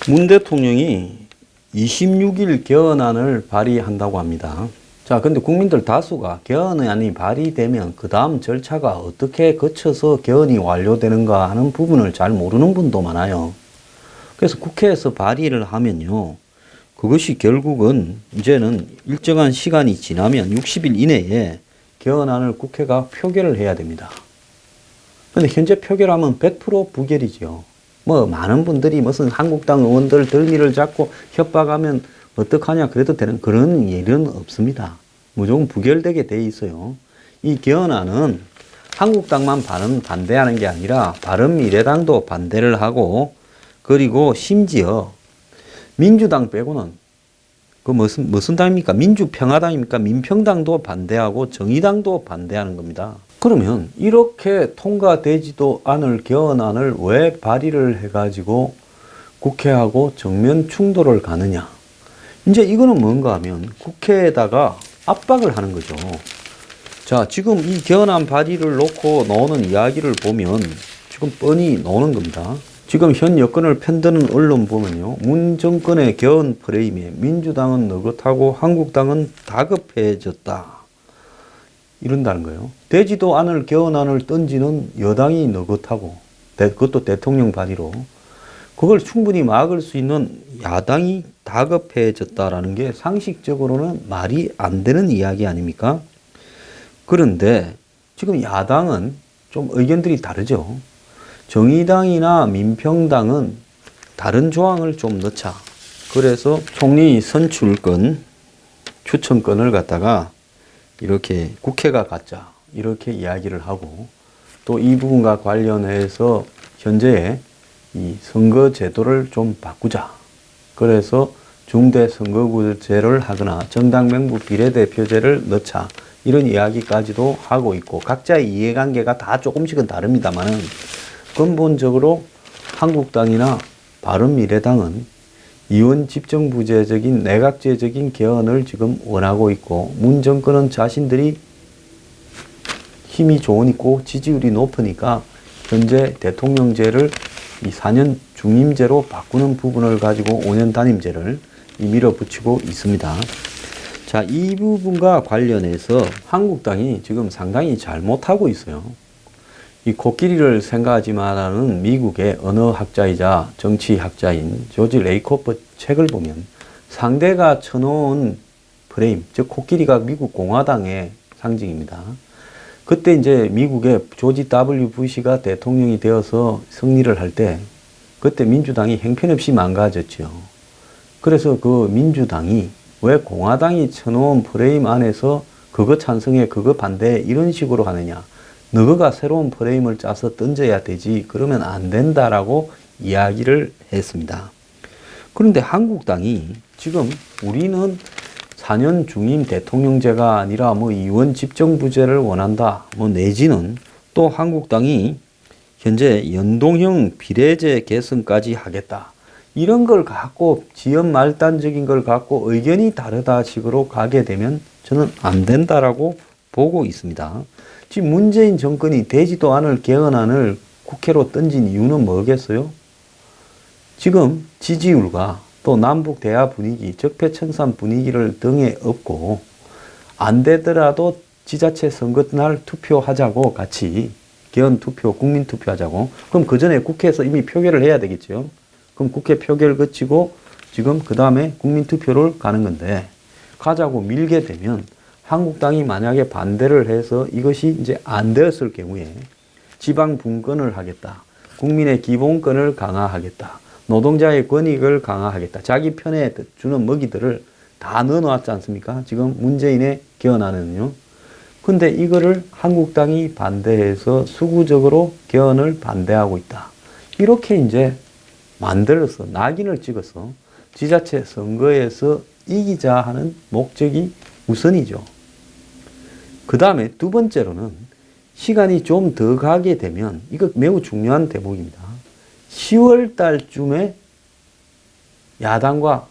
문 대통령이 26일 개헌안을 발의한다고 합니다. 자, 근데 국민들 다수가 개헌안이 발의되면 그 다음 절차가 어떻게 거쳐서 개헌이 완료되는가 하는 부분을 잘 모르는 분도 많아요. 그래서 국회에서 발의를 하면요, 그것이 결국은 이제는 일정한 시간이 지나면 60일 이내에 개헌안을 국회가 표결을 해야 됩니다. 근데 현재 표결하면 100% 부결이죠. 뭐 많은 분들이 무슨 한국당 의원들 덜미를 잡고 협박하면 어떡하냐 그래도 되는 그런 일은 없습니다. 무조건 부결되게 돼 있어요. 이 개헌안은 한국당만 반대하는 게 아니라 바른미래당도 반대를 하고, 그리고 심지어 민주당 빼고는 그 무슨 당입니까? 민주평화당입니까? 민평당도 반대하고 정의당도 반대하는 겁니다. 그러면 이렇게 통과되지도 않을 개헌안을 왜 발의를 해가지고 국회하고 정면 충돌을 가느냐? 이제 이거는 뭔가 하면 국회에다가 압박을 하는 거죠. 자, 지금 이 개헌안 발의를 놓고 나오는 이야기를 보면 지금 뻔히 나오는 겁니다. 지금 현 여권을 편드는 언론 보면요, 문 정권의 개헌 프레임에 민주당은 느긋하고 한국당은 다급해졌다, 이런다는 거예요. 되지도 않을 개헌안을 던지는 여당이 느긋하고, 그것도 대통령 발의로, 그걸 충분히 막을 수 있는 야당이 다급해졌다라는 게 상식적으로는 말이 안 되는 이야기 아닙니까? 그런데 지금 야당은 좀 의견들이 다르죠. 정의당이나 민평당은 다른 조항을 좀 넣자. 그래서 총리 선출권, 추천권을 갖다가 이렇게 국회가 갖자, 이렇게 이야기를 하고, 또 이 부분과 관련해서 현재의 이 선거 제도를 좀 바꾸자. 그래서 중대 선거구제를 하거나 정당 명부 비례대표제를 넣자, 이런 이야기까지도 하고 있고, 각자의 이해관계가 다 조금씩은 다릅니다만은 근본적으로 한국당이나 바른미래당은 이원 집정부제적인 내각제적인 개헌을 지금 원하고 있고, 문 정권은 자신들이 힘이 좋으니까 지지율이 높으니까 현재 대통령제를 이 4년 중임제로 바꾸는 부분을 가지고 5년 단임제를 밀어붙이고 있습니다. 자, 이 부분과 관련해서 한국당이 지금 상당히 잘못하고 있어요. 이 코끼리를 생각하지 마라는 미국의 언어학자이자 정치학자인 조지 레이코프 책을 보면 상대가 쳐놓은 프레임, 즉 코끼리가 미국 공화당의 상징입니다. 그때 이제 미국의 조지 W. 부시가 대통령이 되어서 승리를 할 때 그때 민주당이 형편없이 망가졌죠. 그래서 그 민주당이 왜 공화당이 쳐놓은 프레임 안에서 그거 찬성해, 그거 반대해, 이런 식으로 하느냐. 너가 새로운 프레임을 짜서 던져야 되지, 그러면 안 된다라고 이야기를 했습니다. 그런데 한국당이 지금 우리는 4년 중임 대통령제가 아니라 뭐 이원 집정부제를 원한다, 뭐 내지는 또 한국당이 현재 연동형 비례제 개선까지 하겠다, 이런 걸 갖고 지연 말단적인 걸 갖고 의견이 다르다 식으로 가게 되면 저는 안 된다라고 보고 있습니다. 지금 문재인 정권이 되지도 않을 개헌안을 국회로 던진 이유는 뭐겠어요? 지금 지지율과 또 남북 대화 분위기, 적폐청산 분위기를 등에 업고, 안 되더라도 지자체 선거 날 투표하자고, 같이 개헌 투표, 국민 투표하자고. 그럼 그 전에 국회에서 이미 표결을 해야 되겠죠. 그럼 국회 표결 거치고 지금 그 다음에 국민 투표를 가는 건데, 가자고 밀게 되면 한국당이 만약에 반대를 해서 이것이 이제 안 되었을 경우에 지방 분권을 하겠다, 국민의 기본권을 강화하겠다, 노동자의 권익을 강화하겠다, 자기 편에 주는 먹이들을 다 넣어놨지 않습니까? 지금 문재인의 개헌안은요. 근데 이거를 한국당이 반대해서 수구적으로 개헌을 반대하고 있다, 이렇게 이제 만들어서 낙인을 찍어서 지자체 선거에서 이기자 하는 목적이 우선이죠. 그 다음에 두 번째로는 시간이 좀 더 가게 되면, 이거 매우 중요한 대목입니다. 10월 달쯤에 야당과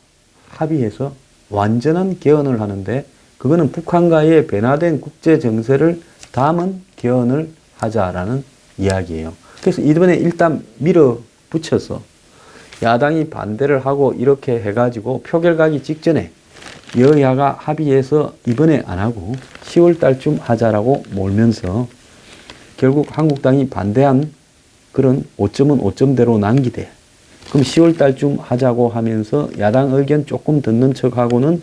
합의해서 완전한 개헌을 하는데, 그거는 북한과의 변화된 국제 정세를 담은 개헌을 하자라는 이야기예요. 그래서 이번에 일단 밀어붙여서 야당이 반대를 하고 이렇게 해가지고 표결 가기 직전에 여야가 합의해서 이번에 안 하고 10월 달쯤 하자라고 몰면서 결국 한국당이 반대한 그런 오점은 오점대로 남기되 그럼 10월 달쯤 하자고 하면서 야당 의견 조금 듣는 척하고는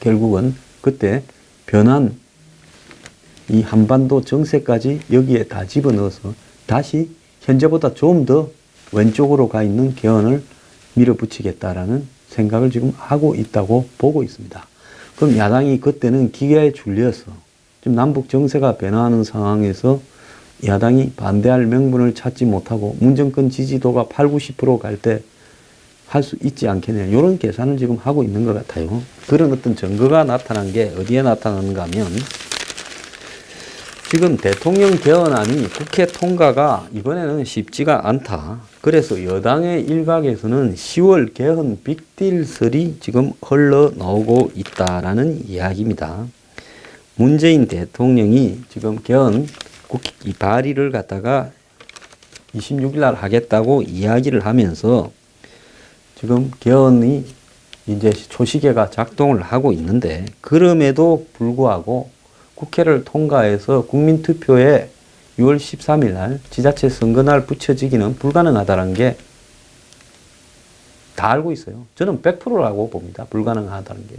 결국은 그때 변한 이 한반도 정세까지 여기에 다 집어넣어서 다시 현재보다 좀 더 왼쪽으로 가 있는 개헌을 밀어붙이겠다라는 생각을 지금 하고 있다고 보고 있습니다. 그럼 야당이 그때는 기계에 줄려서 지금 남북 정세가 변화하는 상황에서 야당이 반대할 명분을 찾지 못하고 문정권 지지도가 8, 90% 갈 때 할 수 있지 않겠냐 이런 계산을 지금 하고 있는 것 같아요. 그런 어떤 증거가 나타난 게 어디에 나타나는가 하면 지금 대통령 개헌안이 국회 통과가 이번에는 쉽지가 않다. 그래서 여당의 일각에서는 10월 개헌 빅딜설이 지금 흘러나오고 있다라는 이야기입니다. 문재인 대통령이 지금 개헌 이 발의를 갖다가 26일 날 하겠다고 이야기를 하면서 지금 개헌이 이제 초시계가 작동을 하고 있는데 그럼에도 불구하고 국회를 통과해서 국민투표에 6월 13일 날 지자체 선거날 붙여지기는 불가능하다는 게 다 알고 있어요. 저는 100%라고 봅니다. 불가능하다는 게.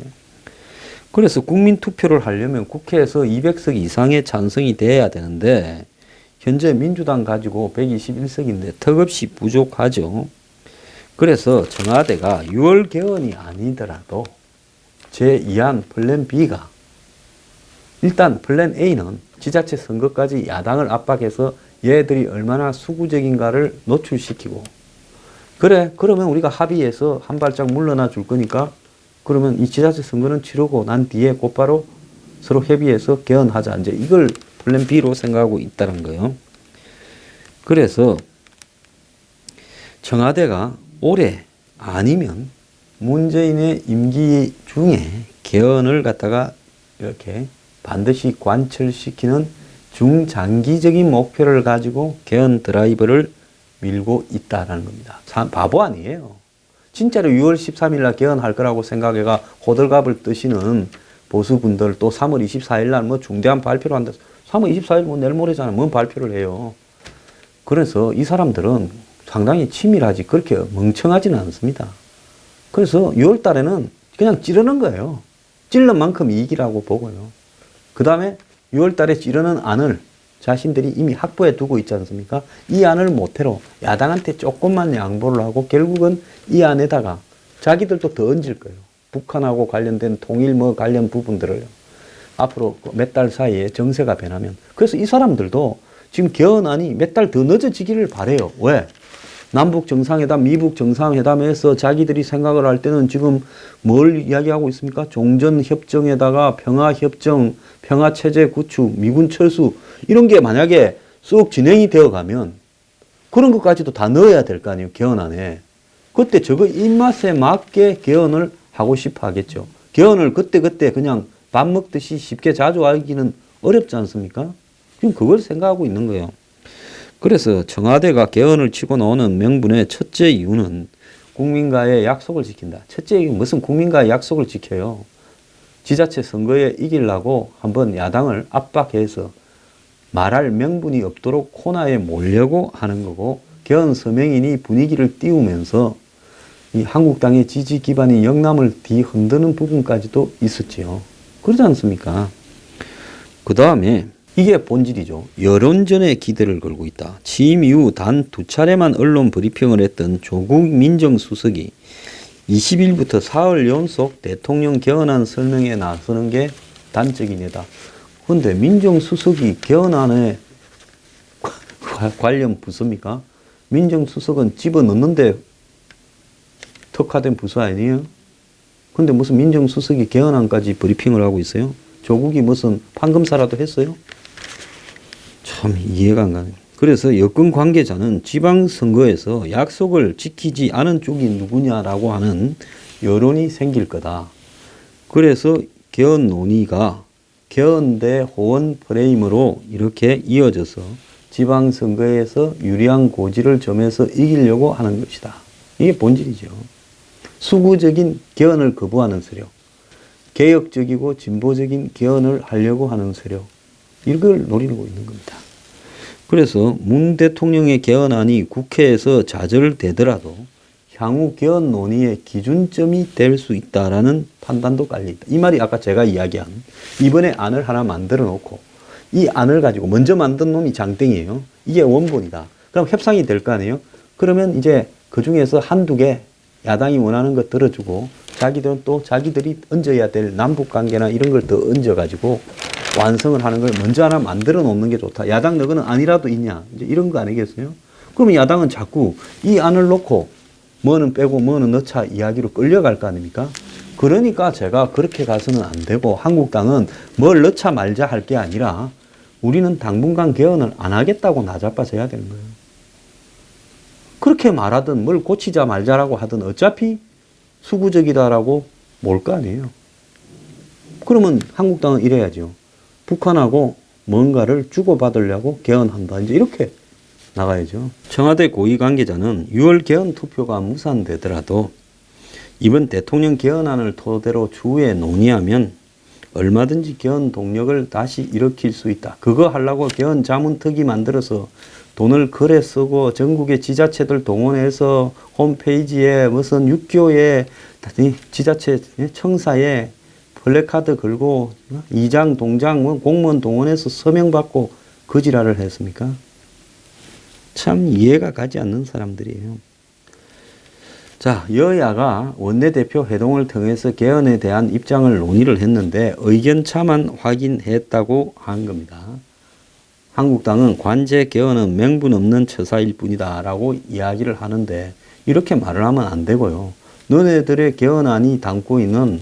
그래서 국민투표를 하려면 국회에서 200석 이상의 찬성이 돼야 되는데 현재 민주당 가지고 121석인데 턱없이 부족하죠. 그래서 청와대가 6월 개헌이 아니더라도 제2안 플랜 B가 일단 플랜 A는 지자체 선거까지 야당을 압박해서 얘들이 얼마나 수구적인가를 노출시키고 그래 그러면 우리가 합의해서 한 발짝 물러나 줄 거니까 그러면 이 지자체 선거는 치르고 난 뒤에 곧바로 서로 협의해서 개헌하자 이제 이걸 플랜 B로 생각하고 있다는 거예요. 그래서 청와대가 올해 아니면 문재인의 임기 중에 개헌을 갖다가 이렇게 반드시 관철시키는 중장기적인 목표를 가지고 개헌 드라이브를 밀고 있다라는 겁니다. 바보 아니에요. 진짜로 6월 13일 날 개헌할 거라고 생각해가 호들갑을 뜨시는 보수분들 또 3월 24일 날 뭐 중대한 발표를 한다. 3월 24일 뭐 내일 모레잖아요. 뭔 발표를 해요. 그래서 이 사람들은 상당히 치밀하지 그렇게 멍청하지는 않습니다. 그래서 6월 달에는 그냥 찌르는 거예요. 찔른 만큼 이익이라고 보고요. 그 다음에 6월 달에 찌르는 안을 자신들이 이미 확보해 두고 있지 않습니까? 이 안을 모태로 야당한테 조금만 양보를 하고 결국은 이 안에다가 자기들도 더 얹을 거예요. 북한하고 관련된 통일 뭐 관련 부분들을 앞으로 몇 달 사이에 정세가 변하면 그래서 이 사람들도 지금 개헌안이 몇 달 더 늦어지기를 바래요. 왜? 남북 정상회담, 미북 정상회담에서 자기들이 생각을 할 때는 지금 뭘 이야기하고 있습니까? 종전협정에다가 평화협정, 평화체제 구축, 미군 철수 이런 게 만약에 쑥 진행이 되어 가면 그런 것까지도 다 넣어야 될 거 아니에요. 개헌안에. 그때 저거 입맛에 맞게 개헌을 하고 싶어 하겠죠. 개헌을 그때 그냥 밥 먹듯이 쉽게 자주 하기는 어렵지 않습니까? 지금 그걸 생각하고 있는 거예요. 그래서 청와대가 개헌을 치고 나오는 명분의 첫째 이유는 국민과의 약속을 지킨다. 첫째 이유는 무슨 국민과의 약속을 지켜요. 지자체 선거에 이기려고 한번 야당을 압박해서 말할 명분이 없도록 코너에 몰려고 하는 거고 개헌 서명인이 분위기를 띄우면서 이 한국당의 지지 기반이 영남을 뒤흔드는 부분까지도 있었지요. 그러지 않습니까? 그 다음에 이게 본질이죠. 여론전에 기대를 걸고 있다. 취임 이후 단 2차례만 언론 브리핑을 했던 조국 민정수석이 20일부터 사흘 연속 대통령 개헌안 설명에 나서는 게 단적인 예다. 그런데 민정수석이 개헌안에 관련 부서입니까? 민정수석은 집어넣는데 특화된 부서 아니에요? 근데 무슨 민정수석이 개헌안까지 브리핑을 하고 있어요? 조국이 무슨 판검사라도 했어요? 참 이해가 안 가네요. 그래서 여권 관계자는 지방선거에서 약속을 지키지 않은 쪽이 누구냐라고 하는 여론이 생길 거다. 그래서 개헌 논의가 개헌 대 호원 프레임으로 이렇게 이어져서 지방선거에서 유리한 고지를 점해서 이기려고 하는 것이다. 이게 본질이죠. 수구적인 개헌을 거부하는 세력, 개혁적이고 진보적인 개헌을 하려고 하는 세력, 이걸 노리고 있는 겁니다. 그래서 문 대통령의 개헌안이 국회에서 좌절되더라도 향후 개헌 논의의 기준점이 될 수 있다라는 판단도 깔려있다. 이 말이 아까 제가 이야기한 이번에 안을 하나 만들어 놓고 이 안을 가지고 먼저 만든 놈이 장땡이에요. 이게 원본이다. 그럼 협상이 될 거 아니에요? 그러면 이제 그 중에서 한두 개 야당이 원하는 거 들어주고 자기들은 또 자기들이 얹어야 될 남북관계나 이런 걸 더 얹어가지고 완성을 하는 걸 먼저 하나 만들어 놓는 게 좋다. 야당 너거는 안이라도 있냐? 이제 이런 거 아니겠어요? 그러면 야당은 자꾸 이 안을 놓고 뭐는 빼고 뭐는 넣자 이야기로 끌려갈 거 아닙니까? 그러니까 제가 그렇게 가서는 안 되고 한국당은 뭘 넣자 말자 할 게 아니라 우리는 당분간 개헌을 안 하겠다고 나자빠져야 되는 거예요. 그렇게 말하든 뭘 고치자 말자라고 하든 어차피 수구적이다라고 몰 거 아니에요. 그러면 한국당은 이래야죠. 북한하고 뭔가를 주고받으려고 개헌한다. 이제 이렇게 나가야죠. 청와대 고위 관계자는 6월 개헌 투표가 무산되더라도 이번 대통령 개헌안을 토대로 추후에 논의하면 얼마든지 개헌 동력을 다시 일으킬 수 있다. 그거 하려고 개헌 자문특위 만들어서 돈을 거래 쓰고 전국의 지자체들 동원해서 홈페이지에 무슨 육교에 지자체 청사에 플래카드 걸고 이장 동장 공무원 동원해서 서명 받고 그 지랄을 했습니까? 참 이해가 가지 않는 사람들이에요. 자, 여야가 원내대표 회동을 통해서 개헌에 대한 입장을 논의를 했는데 의견차만 확인했다고 한 겁니다. 한국당은 관제 개헌은 명분 없는 처사일 뿐이다 라고 이야기를 하는데 이렇게 말을 하면 안 되고요. 너네들의 개헌안이 담고 있는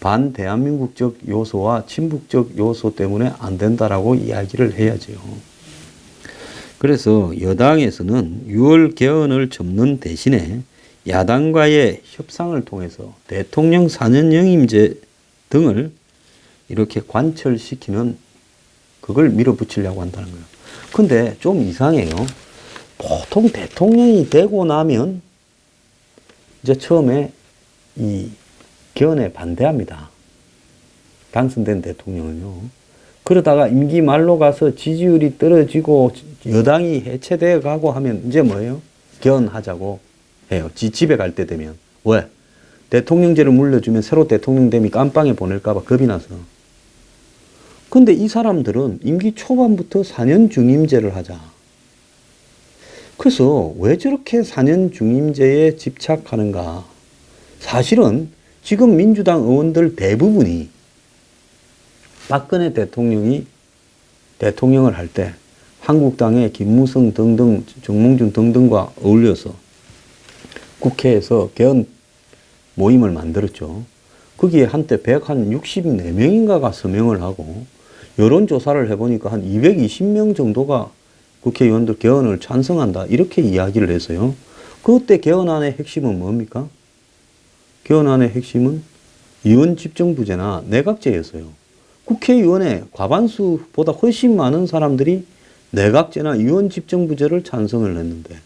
반대한민국적 요소와 친북적 요소 때문에 안 된다라고 이야기를 해야죠. 그래서 여당에서는 6월 개헌을 접는 대신에 야당과의 협상을 통해서 대통령 4년 영임제 등을 이렇게 관철시키는 그걸 밀어붙이려고 한다는 거예요. 근데 좀 이상해요. 보통 대통령이 되고 나면 이제 처음에 이 개헌에 반대합니다. 당선된 대통령은요. 그러다가 임기 말로 가서 지지율이 떨어지고 여당이 해체되어 가고 하면 이제 뭐예요? 개헌하자고 해요. 집에 갈 때 되면. 왜? 대통령제를 물려주면 새로 대통령 되면 깜빵에 보낼까 봐 겁이 나서. 근데 이 사람들은 임기 초반부터 4년 중임제를 하자. 그래서 왜 저렇게 4년 중임제에 집착하는가? 사실은 지금 민주당 의원들 대부분이 박근혜 대통령이 대통령을 할 때 한국당의 김무성 등등 정몽준 등등과 어울려서 국회에서 개헌 모임을 만들었죠. 거기에 한때 164명인가가 서명을 하고 여론조사를 해보니까 한 220명 정도가 국회의원들 개헌을 찬성한다 이렇게 이야기를 해서요. 그때 개헌안의 핵심은 뭡니까? 개헌안의 핵심은 의원 집정부제나 내각제였어요. 국회의원의 과반수보다 훨씬 많은 사람들이 내각제나 의원 집정부제를 찬성을 했는데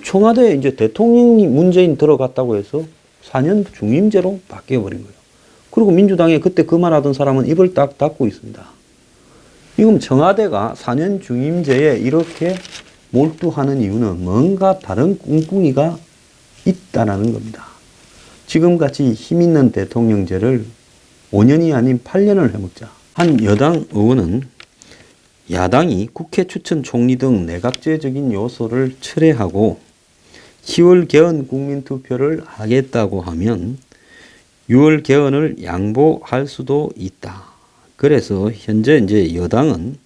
청와대에 이제 대통령이 문재인 들어갔다고 해서 4년 중임제로 바뀌어버린 거예요. 그리고 민주당에 그때 그 말하던 사람은 입을 딱 닫고 있습니다. 지금 청와대가 4년 중임제에 이렇게 몰두하는 이유는 뭔가 다른 꿍꿍이가 있다는 겁니다. 지금같이 힘있는 대통령제를 5년이 아닌 8년을 해먹자. 한 여당 의원은 야당이 국회 추천 총리 등 내각제적인 요소를 철회하고 10월 개헌 국민투표를 하겠다고 하면 6월 개헌을 양보할 수도 있다. 그래서 현재 이제 여당은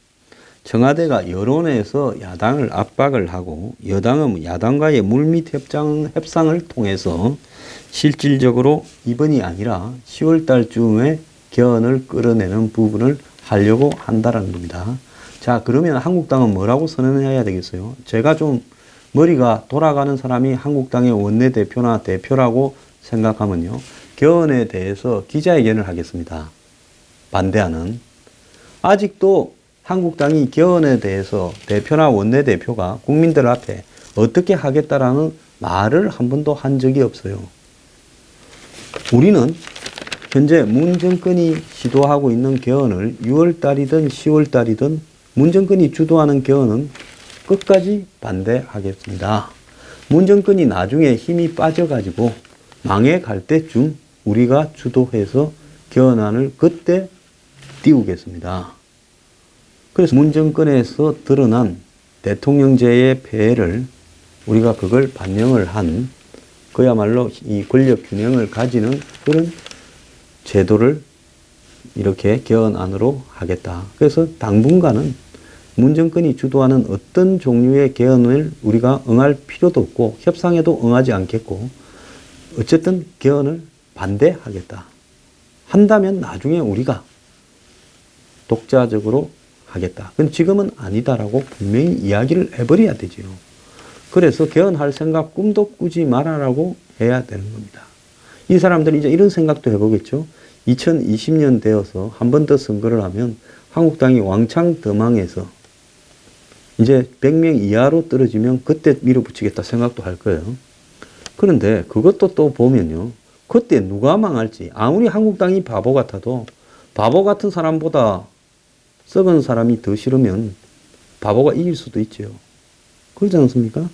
청와대가 여론에서 야당을 압박을 하고 여당은 야당과의 물밑 협상을 통해서 실질적으로 이번이 아니라 10월 달쯤에 개헌을 끌어내는 부분을 하려고 한다는 겁니다. 자, 그러면 한국당은 뭐라고 선언해야 되겠어요? 제가 좀 머리가 돌아가는 사람이 한국당의 원내대표나 대표라고 생각하면요. 개헌에 대해서 기자회견을 하겠습니다. 반대하는. 아직도 한국당이 개헌에 대해서 대표나 원내대표가 국민들 앞에 어떻게 하겠다라는 말을 한 번도 한 적이 없어요. 우리는 현재 문 정권이 시도하고 있는 개헌을 6월달이든 10월달이든 문 정권이 주도하는 개헌은 끝까지 반대하겠습니다. 문 정권이 나중에 힘이 빠져가지고 망해갈 때쯤 우리가 주도해서 개헌안을 그때 띄우겠습니다. 그래서 문 정권에서 드러난 대통령제의 폐해를 우리가 그걸 반영을 한 그야말로 이 권력 균형을 가지는 그런 제도를 이렇게 개헌안으로 하겠다. 그래서 당분간은 문 정권이 주도하는 어떤 종류의 개헌을 우리가 응할 필요도 없고 협상에도 응하지 않겠고 어쨌든 개헌을 반대하겠다. 한다면 나중에 우리가 독자적으로 하겠다. 근데 지금은 아니다라고 분명히 이야기를 해버려야 되지요. 그래서 개헌할 생각 꿈도 꾸지 말아라고 해야 되는 겁니다. 이 사람들이 이제 이런 생각도 해보겠죠. 2020년 되어서 한 번 더 선거를 하면 한국당이 왕창 더 망해서 이제 100명 이하로 떨어지면 그때 밀어붙이겠다 생각도 할 거예요. 그런데 그것도 또 보면요. 그때 누가 망할지 아무리 한국당이 바보 같아도 바보 같은 사람보다 썩은 사람이 더 싫으면 바보가 이길 수도 있죠. 그렇지 않습니까?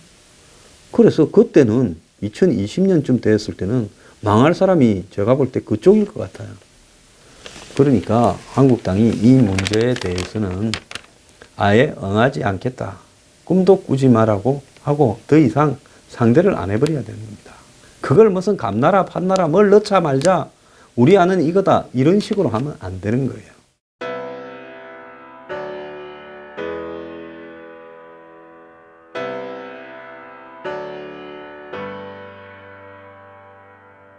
그래서 그때는 2020년쯤 되었을 때는 망할 사람이 제가 볼 때 그쪽일 것 같아요. 그러니까 한국당이 이 문제에 대해서는 아예 응하지 않겠다. 꿈도 꾸지 말라고 하고 더 이상 상대를 안 해버려야 되는 겁니다. 그걸 무슨 감나라 판나라 뭘 넣자 말자 우리 아는 이거다 이런 식으로 하면 안 되는 거예요.